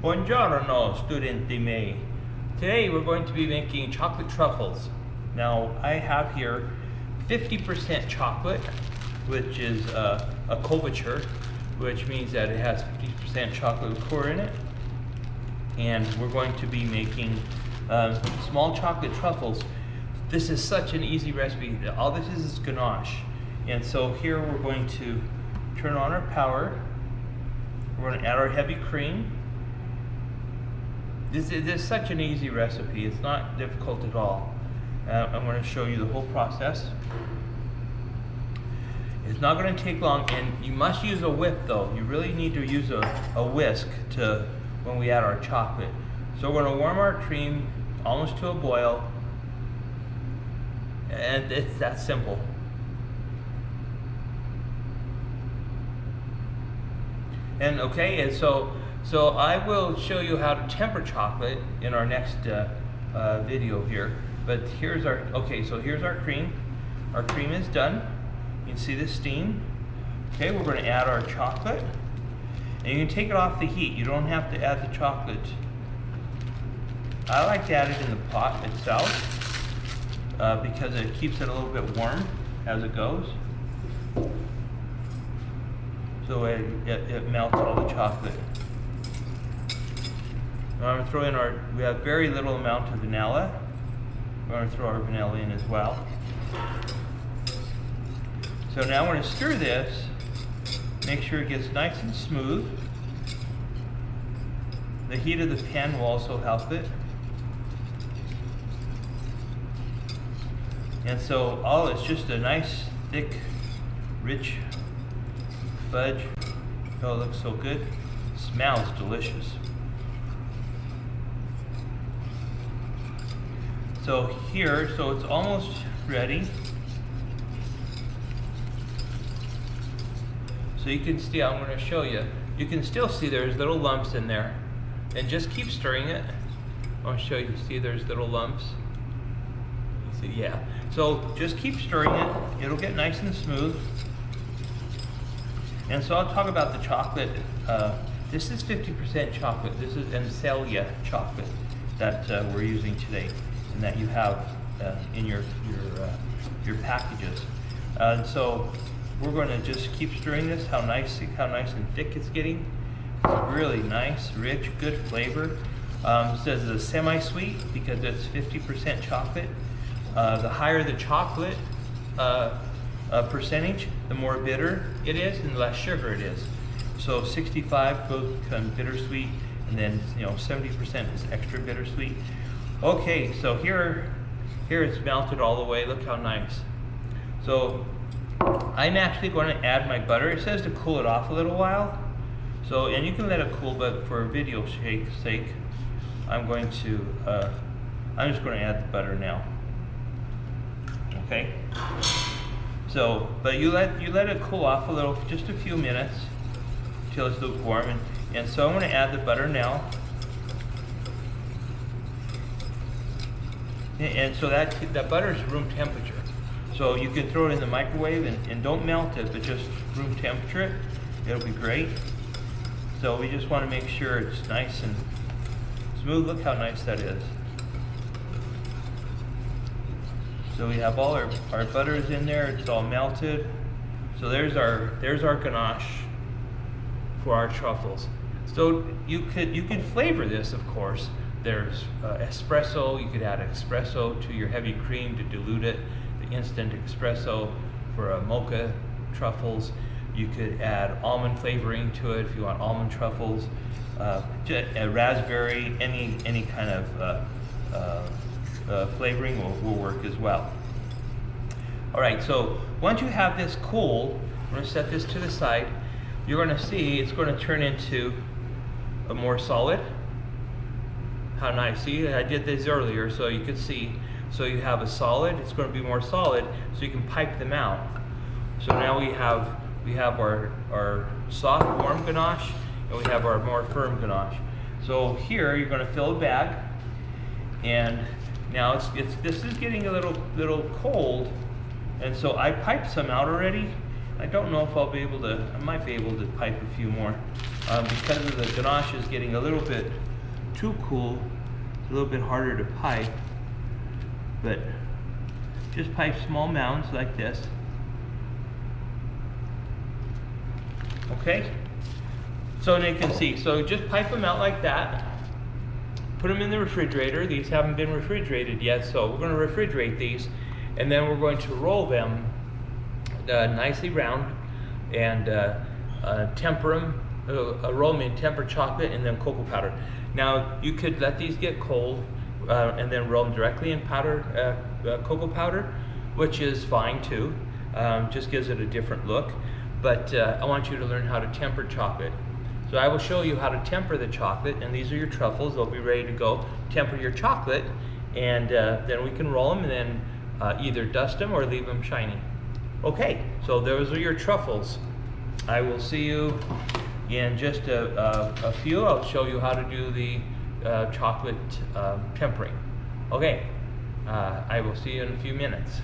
Buongiorno, studenti miei. Today we're going to be making chocolate truffles. Now I have here 50% chocolate, which is a couverture, which means that it has 50% chocolate liqueur in it. And we're going to be making small chocolate truffles. This is such an easy recipe. All this is ganache. And so here we're going to turn on our power. We're going to add our heavy cream. This is such an easy recipe. It's not difficult at all. I'm going to show you the whole process. It's not going to take long, and you must use a whip though. You really need to use a whisk when we add our chocolate. So we're going to warm our cream almost to a boil, and it's that simple. And okay, and so I will show you how to temper chocolate in our next video here. But here's our, here's our cream. Our cream is done. You can see the steam. Okay, we're going to add our chocolate. And you can take it off the heat. You don't have to add the chocolate. I like to add it in the pot itself because it keeps it a little bit warm as it goes. So it melts all the chocolate. Now I'm going to throw in we have very little amount of vanilla. We're going to throw our vanilla in as well. So now we're going to stir this, make sure it gets nice and smooth. The heat of the pan will also help it. And so it's just a nice, thick, rich fudge. Oh, it looks so good. Smells delicious. So it's almost ready. So you can see, I'm going to show you. You can still see there's little lumps in there. And just keep stirring it. I'll show you. See, there's little lumps. You see, yeah. So just keep stirring it. It'll get nice and smooth. And so I'll talk about the chocolate. This is 50% chocolate. This is Ancelia chocolate that we're using today, and that you have in your packages. And so we're going to just keep stirring this. How nice and thick it's getting. It's really nice, rich, good flavor. It says it's semi-sweet because it's 50% chocolate. The higher the chocolate percentage, the more bitter it is and the less sugar it is. So 65 becomes bittersweet, and then 70% is extra bittersweet. Okay, so here it's melted all the way. Look how nice. So I'm actually going to add my butter. It says to cool it off a little while. So, and you can let it cool, but for video sake, I'm just going to add the butter now. Okay. So, but you let it cool off a little, just a few minutes, till it's lukewarm. And so I'm going to add the butter now. And so that butter is room temperature. So you can throw it in the microwave and don't melt it, but just room temperature it. It'll be great. So we just want to make sure it's nice and smooth. Look how nice that is. So we have all our butters in there. It's all melted. So there's our ganache for our truffles. So you could flavor this, of course. There's espresso. You could add espresso to your heavy cream to dilute it. The instant espresso for mocha truffles. You could add almond flavoring to it if you want almond truffles. Raspberry, any kind of flavoring will work as well. All right, so once you have this cool, I'm going to set this to the side. You're going to see it's going to turn into a more solid. How nice. See, I did this earlier so you could see. So you have a solid, it's going to be more solid, so you can pipe them out. So now we have our soft, warm ganache, and we have our more firm ganache. So here you're going to fill a bag, and now this is getting a little cold, and so I piped some out already. I don't know if I might be able to pipe a few more. because of the ganache is getting a little bit too cool, it's a little bit harder to pipe, but just pipe small mounds like this. Okay, so now you can see, so just pipe them out like that, put them in the refrigerator. These haven't been refrigerated yet, so we're going to refrigerate these, and then we're going to roll them nicely round and temper them, roll them in tempered chocolate and then cocoa powder. Now you could let these get cold and then roll them directly in powdered cocoa powder, which is fine too, just gives it a different look. But I want you to learn how to temper chocolate. So I will show you how to temper the chocolate, and these are your truffles. They'll be ready to go. Temper your chocolate, and then we can roll them and then either dust them or leave them shiny. Okay, so those are your truffles. I will see you in just a few. I'll show you how to do the chocolate tempering. Okay, I will see you in a few minutes.